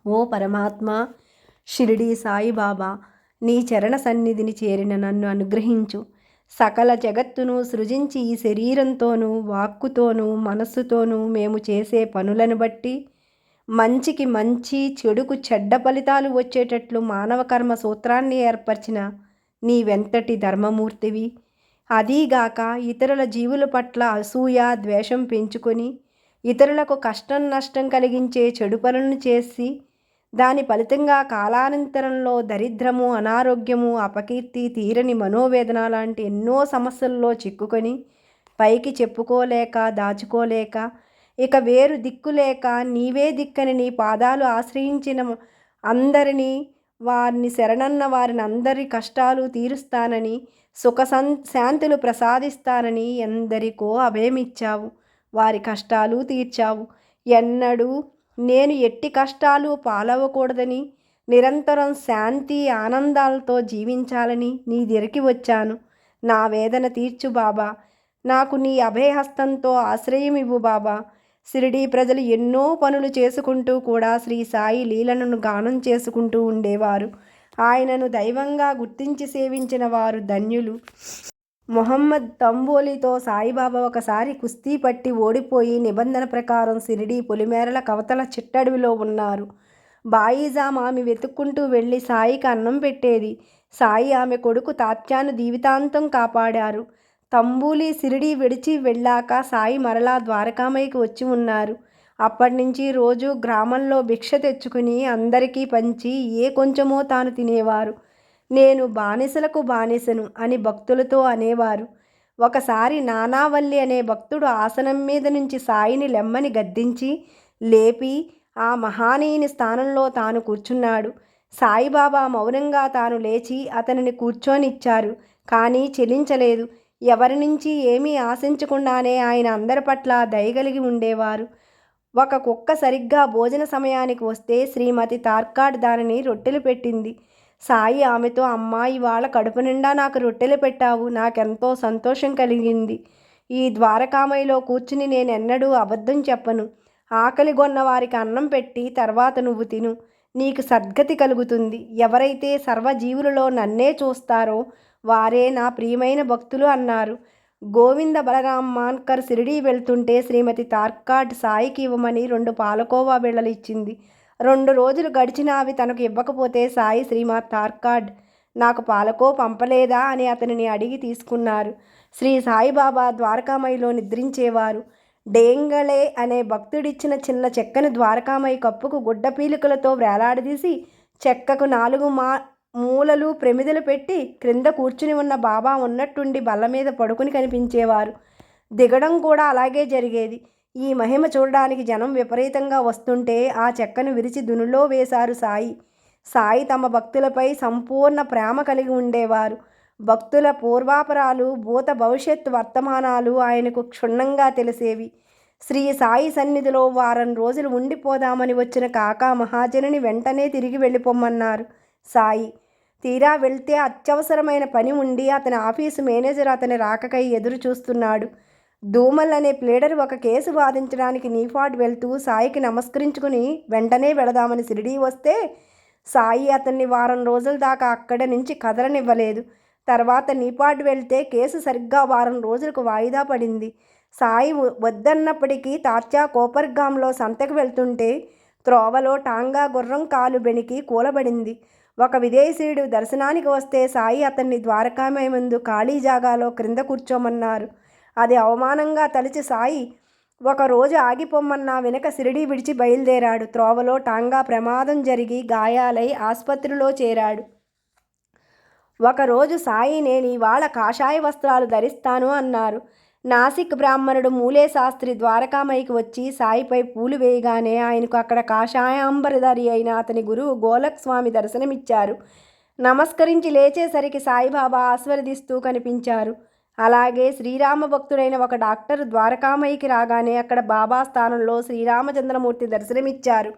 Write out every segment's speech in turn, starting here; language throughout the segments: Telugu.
ఓ పరమాత్మ, షిరిడీ సాయిబాబా, నీ చరణ సన్నిధిని చేరిన నన్ను అనుగ్రహించు. సకల జగత్తును సృజించి ఈ శరీరంతోనూ, వాక్కుతోనూ, మనస్సుతోనూ మేము చేసే పనులను బట్టి మంచికి మంచి, చెడుకు చెడ్డ ఫలితాలు వచ్చేటట్లు మానవ కర్మ సూత్రాన్ని ఏర్పరిచిన నీవెంతటి ధర్మమూర్తివి. అదీగాక ఇతరుల జీవుల పట్ల అసూయ, ద్వేషం పెంచుకొని ఇతరులకు కష్టం నష్టం కలిగించే చెడు పనులను చేసి దాని ఫలితంగా కాలానంతరంలో దరిద్రము, అనారోగ్యము, అపకీర్తి, తీరని మనోవేదన లాంటి ఎన్నో సమస్యల్లో చిక్కుకొని పైకి చెప్పుకోలేక, దాచుకోలేక, ఇక వేరు దిక్కులేక నీవే దిక్కని నీ పాదాలు ఆశ్రయించిన అందరినీ, వారిని శరణన్న వారిని అందరి కష్టాలు తీరుస్తానని, శాంతులు ప్రసాదిస్తానని ఎందరికో అభయమిచ్చావు. వారి కష్టాలు తీర్చావు. ఎన్నడూ నేను ఎట్టి కష్టాలు పాలవకూడదని, నిరంతరం శాంతి ఆనందాలతో జీవించాలని నీ దగ్గరికి వచ్చాను. నా వేదన తీర్చు బాబా. నాకు నీ అభయహస్తంతో ఆశ్రయమివ్వు బాబా. షిరిడీ ప్రజలు ఎన్నో పనులు చేసుకుంటూ కూడా శ్రీ సాయి లీలలను గానం చేసుకుంటూ ఉండేవారు. ఆయనను దైవంగా గుర్తించి సేవించిన వారు ధన్యులు. మొహమ్మద్ తంబోలితో సాయిబాబా ఒకసారి కుస్తీ పట్టి ఓడిపోయి నిబంధన ప్రకారం షిరిడీ పొలిమేరల కవతల చిట్టడవిలో ఉన్నారు. బాయిజామ్ ఆమె వెతుక్కుంటూ వెళ్ళి సాయికి అన్నం పెట్టేది. సాయి ఆమె కొడుకు తాత్యాను జీవితాంతం కాపాడారు. తంబూలి షిరిడీ విడిచి వెళ్ళాక సాయి మరలా ద్వారకామాయికి వచ్చి ఉన్నారు. అప్పటినుంచి రోజు గ్రామంలో భిక్ష తెచ్చుకుని అందరికీ పంచి ఏ కొంచెమో తాను తినేవారు. నేను బానిసలకు బానిసను అని భక్తులతో అనేవారు. ఒకసారి నానావల్లి అనే భక్తుడు ఆసనం మీద నుంచి సాయిని లెమ్మని గద్దించి లేపి ఆ మహానీయుని స్థానంలో తాను కూర్చున్నాడు. సాయిబాబా మౌనంగా తాను లేచి అతనిని కూర్చోనిచ్చారు. కానీ చెలించలేదు. ఎవరి నుంచి ఏమీ ఆశించకుండానే ఆయన అందరి పట్ల దయగలిగి ఉండేవారు. ఒక కుక్క సరిగ్గా భోజన సమయానికి వస్తే శ్రీమతి తార్కాడ్ దానిని రొట్టెలు పెట్టింది. సాయి ఆమెతో, అమ్మా, ఇవాళ కడుపు నిండా నాకు రొట్టెలు పెట్టావు. నాకెంతో సంతోషం కలిగింది. ఈ ద్వారకామయిలో కూర్చుని నేనెన్నడూ అబద్ధం చెప్పను. ఆకలిగొన్న వారికి అన్నం పెట్టి తర్వాత నువ్వు తిను. నీకు సద్గతి కలుగుతుంది. ఎవరైతే సర్వజీవులలో నన్నే చూస్తారో వారే నా ప్రియమైన భక్తులు అన్నారు. గోవింద బలరాం మాన్కర్ షిరిడీ వెళ్తుంటే శ్రీమతి తార్కాడ్ సాయికి ఇవ్వమని 2 పాలకోవా బిళ్ళలు ఇచ్చింది. 2 రోజులు గడిచినా అవి తనకు ఇవ్వకపోతే సాయి శ్రీమతి తార్కాడ్ నాకు పాలకో పంపలేదా అని అతనిని అడిగి తీసుకున్నారు. శ్రీ సాయిబాబా ద్వారకామాయిలో నిద్రించేవారు. డేంగళే అనే భక్తుడిచ్చిన చిన్న చెక్కను ద్వారకామాయి కప్పుకు గుడ్డ పీలికలతో వేలాడదీసి చెక్కకు 4 మూలలు ప్రమిదలు పెట్టి క్రింద కూర్చుని ఉన్న బాబా ఉన్నట్టుండి బల్ల మీద పడుకుని కనిపించేవారు. దిగడం కూడా అలాగే జరిగేది. ఈ మహిమ చూడడానికి జనం విపరీతంగా వస్తుంటే ఆ చెక్కను విరిచి దునిలో వేశారు సాయి. సాయి తమ భక్తులపై సంపూర్ణ ప్రేమ కలిగి ఉండేవారు. భక్తుల పూర్వాపరాలు, భూత భవిష్యత్ వర్తమానాలు ఆయనకు క్షుణ్ణంగా తెలిసేవి. శ్రీ సాయి సన్నిధిలో వారం రోజులు ఉండిపోదామని వచ్చిన కాకా మహాజనిని వెంటనే తిరిగి వెళ్ళిపోమన్నారు సాయి. తీరా వెళ్తే అత్యవసరమైన పని ఉండి అతని ఆఫీసు మేనేజర్ అతని రాకకై ఎదురు చూస్తున్నాడు. ధూమల్ అనే ప్లేడర్ ఒక కేసు వాదించడానికి నీఫాడ్ వెళ్తూ సాయికి నమస్కరించుకుని వెంటనే వెళదామని షిరిడీ వస్తే సాయి అతన్ని వారం రోజుల దాకా అక్కడి నుంచి కదలనివ్వలేదు. తర్వాత నీపాడ్ వెళ్తే కేసు సరిగ్గా వారం రోజులకు వాయిదా పడింది. సాయి వద్దన్నప్పటికీ తాత్యా కోపర్గాంలో సంతకు వెళ్తుంటే త్రోవలో టాంగా గుర్రం కాలు బెణికి కూలబడింది. ఒక విదేశీయుడు దర్శనానికి వస్తే సాయి అతన్ని ద్వారకామాయి ముందు ఖాళీ జాగాలో క్రింద కూర్చోమన్నారు. అది అవమానంగా తలచి సాయి ఒకరోజు ఆగిపోమ్మన్నా వెనక షిరిడీ విడిచి బయలుదేరాడు. త్రోవలో టాంగా ప్రమాదం జరిగి గాయాలై ఆసుపత్రిలో చేరాడు. ఒకరోజు సాయి, నేను ఇవాళ కాషాయ వస్త్రాలు ధరిస్తాను అన్నారు. నాసిక్ బ్రాహ్మణుడు మూలే శాస్త్రి ద్వారకామాయికి వచ్చి సాయిపై పూలు వేయగానే ఆయనకు అక్కడ కాషాయాంబరధారి అయిన అతని గురువు గోలక్ స్వామి దర్శనమిచ్చారు. నమస్కరించి లేచేసరికి సాయిబాబా ఆశీర్వదిస్తూ కనిపించారు. అలాగే శ్రీరామ భక్తుడైన ఒక డాక్టర్ ద్వారకామాయికి రాగానే అక్కడ బాబా స్థానంలో శ్రీరామచంద్రమూర్తి దర్శనమిచ్చారు.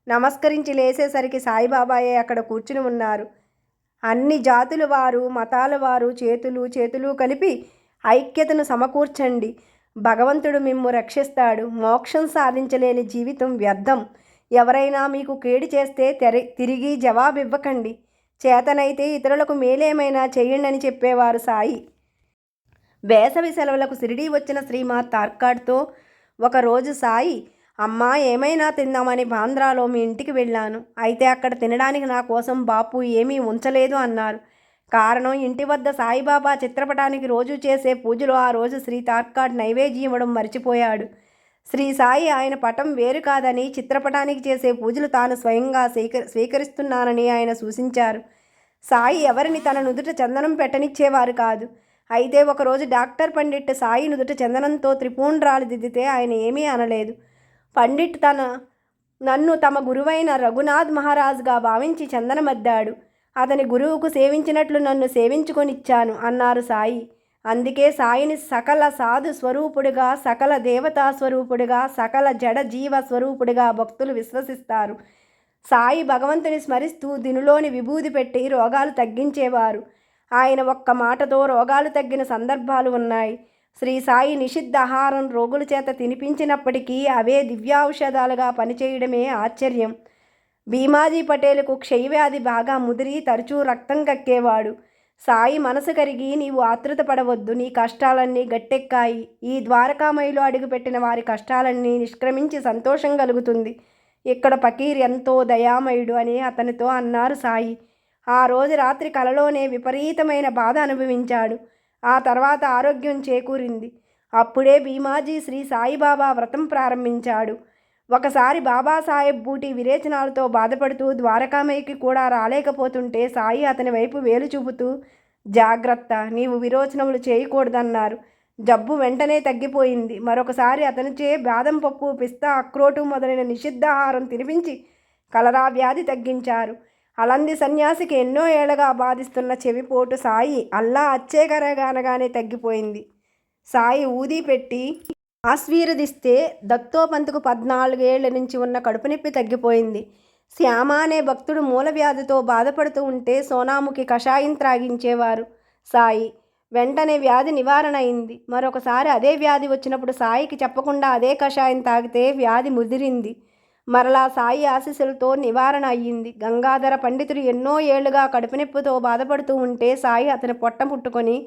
నమస్కరించి లేచేసరికి సాయిబాబాయే అక్కడ కూర్చుని ఉన్నారు. అన్ని జాతుల వారు, మతాల వారు చేతులు కలిపి ఐక్యతను సమకూర్చండి. భగవంతుడు మిమ్ము రక్షిస్తాడు. మోక్షం సాధించలేని జీవితం వ్యర్థం. ఎవరైనా మీకు కేడి చేస్తే తిరిగి జవాబివ్వకండి. చేతనైతే ఇతరులకు మేలేమైనా చెయ్యండని చెప్పేవారు సాయి. వేసవి సెలవులకు షిరిడీ వచ్చిన శ్రీమాన్ తార్కాడ్తో ఒకరోజు సాయి, అమ్మా ఏమైనా తిందామని బాంద్రాలో మీ ఇంటికి వెళ్ళాను. అయితే అక్కడ తినడానికి నా కోసం బాపు ఏమీ ఉంచలేదు అన్నారు. కారణం, ఇంటి వద్ద సాయిబాబా చిత్రపటానికి రోజు చేసే పూజలో ఆ రోజు శ్రీ తార్కాడ్ నైవేద్యం ఇవ్వడం మర్చిపోయాడు. శ్రీ సాయి ఆయన పటం వేరు కాదని, చిత్రపటానికి చేసే పూజలు తాను స్వయంగా స్వీకరిస్తున్నానని ఆయన సూచించారు. సాయి ఎవరిని తన నుదుట చందనం పెట్టనిచ్చేవారు కాదు. అయితే ఒకరోజు డాక్టర్ పండిట్ సాయి నుదుట చందనంతో త్రిపుండ్రాలు దిద్దితే ఆయన ఏమీ అనలేదు. పండిట్ నన్ను తమ గురువైన రఘునాథ్ మహారాజ్గా భావించి చందనమద్దాడు. అతని గురువుకు సేవించినట్లు నన్ను సేవించుకొనిచ్చాను అన్నారు సాయి. అందుకే సాయిని సకల సాధు స్వరూపుడిగా, సకల దేవతా స్వరూపుడిగా, సకల జడ జీవ స్వరూపుడిగా భక్తులు విశ్వసిస్తారు. సాయి భగవంతుని స్మరిస్తూ దినులోని విభూది పెట్టి రోగాలు తగ్గించేవారు. ఆయన ఒక్క మాటతో రోగాలు తగ్గిన సందర్భాలు ఉన్నాయి. శ్రీ సాయి నిషిద్ధ ఆహారం రోగుల చేత తినిపించినప్పటికీ అవే దివ్యౌషధాలుగా పనిచేయడమే ఆశ్చర్యం. భీమాజీ పటేలుకు క్షయవ్యాధి బాగా ముదిరి తరచూ రక్తం కక్కేవాడు. సాయి మనసు కరిగి, నీవు ఆతృత పడవద్దు, నీ కష్టాలన్నీ గట్టెక్కాయి. ఈ ద్వారకామయిలో అడుగుపెట్టిన వారి కష్టాలన్నీ నిష్క్రమించి సంతోషం కలుగుతుంది. ఇక్కడ ఫకీర్ ఎంతో దయామయుడు అని అతనితో అన్నారు సాయి. ఆ రోజు రాత్రి కలలోనే విపరీతమైన బాధ అనుభవించాడు. ఆ తర్వాత ఆరోగ్యం చేకూరింది. అప్పుడే భీమాజీ శ్రీ సాయిబాబా వ్రతం ప్రారంభించాడు. ఒకసారి బాబాసాహెబ్ బూటీ విరేచనాలతో బాధపడుతూ ద్వారకామయికి కూడా రాలేకపోతుంటే సాయి అతని వైపు వేలు చూపుతూ, జాగ్రత్త, నీవు విరోచనములు చేయకూడదన్నారు. జబ్బు వెంటనే తగ్గిపోయింది. మరొకసారి అతనిచే బాదం పప్పు, పిస్తా, అక్రోటు మొదలైన నిషిద్ధాహారం తినిపించి కలరా వ్యాధి తగ్గించారు. అలంది సన్యాసికి ఎన్నో ఏళ్లగా బాధిస్తున్న చెవిపోటు సాయి అల్లా అచ్చేకరగా అనగానే తగ్గిపోయింది. సాయి ఊది పెట్టి ఆశీర్వదిస్తే దత్తోపంతుకు 14 ఏళ్ల నుంచి ఉన్న కడుపు నొప్పి తగ్గిపోయింది. శ్యామ అనే భక్తుడు మూలవ్యాధితో బాధపడుతూ ఉంటే సోనాముఖి కషాయం త్రాగించేవారు సాయి. వెంటనే వ్యాధి నివారణ అయింది. మరొకసారి అదే వ్యాధి వచ్చినప్పుడు సాయికి చెప్పకుండా అదే కషాయం తాగితే వ్యాధి ముదిరింది. మరలా సాయి ఆశీస్సులతో నివారణ అయ్యింది. గంగాధర పండితుడు ఎన్నో ఏళ్లుగా కడుపు నొప్పితో బాధపడుతూ ఉంటే సాయి అతని పొట్ట ముట్టుకొని,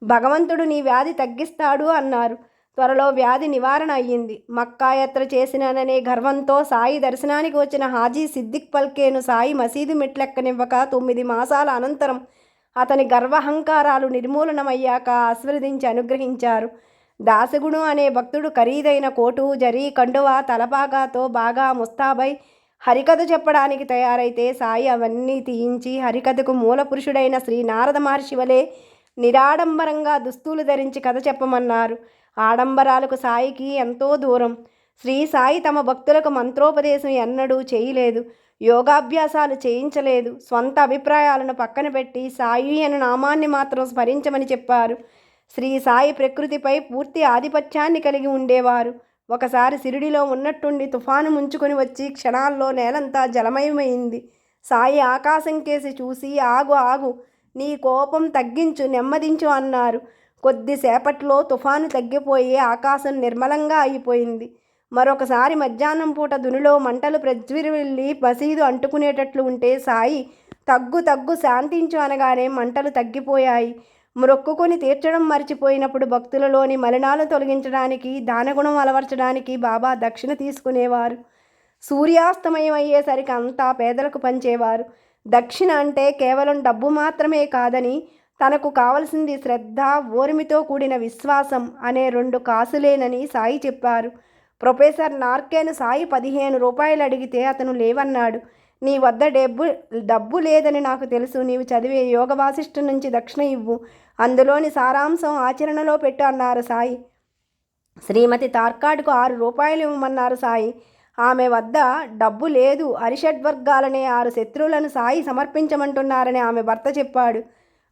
భగవంతుడు నీ వ్యాధి తగ్గిస్తాడు అన్నారు. త్వరలో వ్యాధి నివారణ అయ్యింది. మక్కా యాత్ర చేసినాననే గర్వంతో సాయి దర్శనానికి వచ్చిన హాజీ సిద్దిక్ పల్కేను సాయి మసీదు మెట్లెక్కనివ్వక 9 మాసాల అనంతరం అతని గర్వహంకారాలు నిర్మూలనమయ్యాక ఆశీర్వదించి అనుగ్రహించారు. దాసగుడు అనే భక్తుడు ఖరీదైన కోటు, జరీ, కండువా, తలపాగాతో బాగా ముస్తాబై హరికథ చెప్పడానికి తయారైతే సాయి అవన్నీ తీయించి హరికథకు మూల పురుషుడైన శ్రీ నారద మహర్షి వలె నిరాడంబరంగా దుస్తులు ధరించి కథ చెప్పమన్నారు. ఆడంబరాలకు సాయికి ఎంతో దూరం. శ్రీ సాయి తమ భక్తులకు మంత్రోపదేశం ఎన్నడూ చేయలేదు. యోగాభ్యాసాలు చేయించలేదు. స్వంత అభిప్రాయాలను పక్కన పెట్టి సాయి అనే నామాన్ని మాత్రం స్మరించమని చెప్పారు. శ్రీ సాయి ప్రకృతిపై పూర్తి ఆధిపత్యాన్ని కలిగి ఉండేవారు. ఒకసారి షిరిడిలో ఉన్నట్టుండి తుఫాను ముంచుకొని వచ్చి క్షణాల్లో నేలంతా జలమయమైంది. సాయి ఆకాశం కేసి చూసి, ఆగు ఆగు, నీ కోపం తగ్గించు, నెమ్మదించు అన్నారు. కొద్దిసేపట్లో తుఫాను తగ్గిపోయి ఆకాశం నిర్మలంగా అయిపోయింది. మరొకసారి మధ్యాహ్నం పూట దునిలో మంటలు ప్రజ్వరిల్లి మసీదు అంటుకునేటట్లు ఉంటే సాయి తగ్గు తగ్గు, శాంతించు అనగానే మంటలు తగ్గిపోయాయి. మొక్కుకొని తీర్చడం మర్చిపోయినప్పుడు భక్తులలోని మలినాలు తొలగించడానికి, దానగుణం అలవర్చడానికి బాబా దక్షిణ తీసుకునేవారు. సూర్యాస్తమయం అయ్యేసరికి అంతా పేదలకు పంచేవారు. దక్షిణ అంటే కేవలం డబ్బు మాత్రమే కాదని, తనకు కావలసింది శ్రద్ధ, ఓర్మితో కూడిన విశ్వాసం అనే 2 కాసులేనని సాయి చెప్పారు. ప్రొఫెసర్ నార్కెన్ సాయి 15 రూపాయలు అడిగితే అతను లేవన్నాడు. నీ వద్ద డబ్బు లేదని నాకు తెలుసు. నీవు చదివే యోగ వాసిష్ఠం నుంచి దక్షిణ ఇవ్వు, అందులోని సారాంశం ఆచరణలో పెట్టు అన్నారు సాయి. శ్రీమతి తార్కాడ్కు 6 రూపాయలు ఇవ్వమన్నారు సాయి. ఆమె వద్ద డబ్బు లేదు. అరిషడ్వర్గాలనే 6 శత్రువులను సాయి సమర్పించమంటున్నారని ఆమె భర్త చెప్పాడు.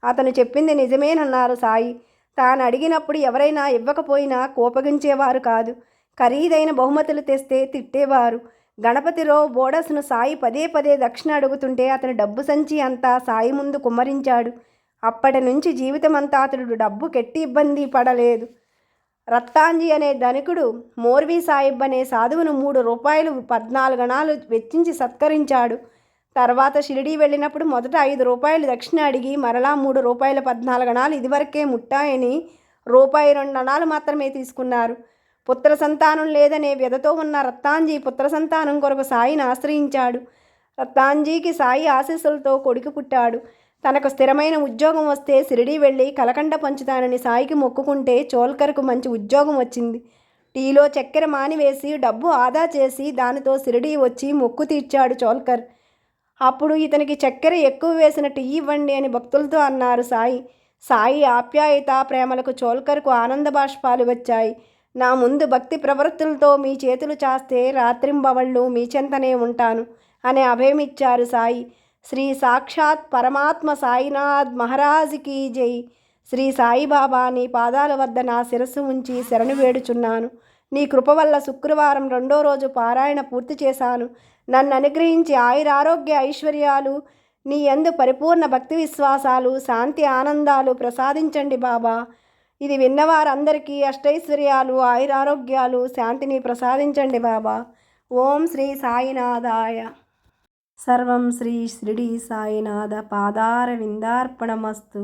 అతను చెప్పింది నిజమేనన్నారు సాయి. తాను అడిగినప్పుడు ఎవరైనా ఇవ్వకపోయినా కోపగించేవారు కాదు. ఖరీదైన బహుమతులు తెస్తే తిట్టేవారు. గణపతిరావు బోడస్ను సాయి పదే పదే దక్షిణ అడుగుతుంటే అతని డబ్బు సంచి అంతా సాయి ముందు కుమ్మరించాడు. అప్పటి నుంచి జీవితం అంతా అతడు డబ్బు కెట్టి ఇబ్బంది పడలేదు. రత్తాంజీ అనే ధనికుడు మోర్వీ సాహిబ్ అనే సాధువును 3 రూపాయలు 14 అణాలు వెచ్చించి సత్కరించాడు. తర్వాత షిరిడీ వెళ్ళినప్పుడు మొదట 5 రూపాయలు దక్షిణ అడిగి మరలా 3 రూపాయల 14 అణాలు ఇదివరకే ముట్టాయని రూపాయి 2 అణాలు మాత్రమే తీసుకున్నారు. పుత్ర సంతానం లేదనే వ్యధతో ఉన్న రత్తాంజీ పుత్ర సంతానం కొరకు సాయిని ఆశ్రయించాడు. రత్తాంజీకి సాయి ఆశీస్సులతో కొడుకు పుట్టాడు. తనకు స్థిరమైన ఉద్యోగం వస్తే షిరిడీ వెళ్ళి కలకండ పంచుతానని సాయికి మొక్కుకుంటే చోల్కర్కు మంచి ఉద్యోగం వచ్చింది. టీలో చక్కెర మానివేసి డబ్బు ఆదా చేసి దానితో షిరిడీ వచ్చి మొక్కు తీర్చాడు చోల్కర్. అప్పుడు ఇతనికి చక్కెర ఎక్కువ వేసిన టీ ఇవ్వండి అని భక్తులతో అన్నారు సాయి. సాయి ఆప్యాయత ప్రేమలకు చోల్కర్కు ఆనంద బాష్పాలు వచ్చాయి. నా ముందు భక్తి ప్రవృత్తులతో మీ చేతులు చాస్తే రాత్రింబవళ్ళు మీ చెంతనే ఉంటాను అనే అభయమిచ్చారు సాయి. శ్రీ సాక్షాత్ పరమాత్మ సాయినాథ్ మహారాజ్కి జై. శ్రీ సాయిబాబా నీ పాదాల వద్ద నా శిరస్సు ఉంచి శరణు వేడుచున్నాను. నీ కృప వల్ల శుక్రవారం 2వ రోజు పారాయణ పూర్తి చేశాను. నన్ను అనుగ్రహించి ఆయురారోగ్య ఐశ్వర్యాలు, నీ యందు పరిపూర్ణ భక్తి విశ్వాసాలు, శాంతి ఆనందాలు ప్రసాదించండి బాబా. ఇది విన్నవారందరికీ అష్టైశ్వర్యాలు, ఆయురారోగ్యాలు, శాంతిని ప్రసాదించండి బాబా. ఓం శ్రీ సాయినాథాయ. సర్వం శ్రీ షిరిడీ సాయినాథ పాదార విందార్పణమస్తు.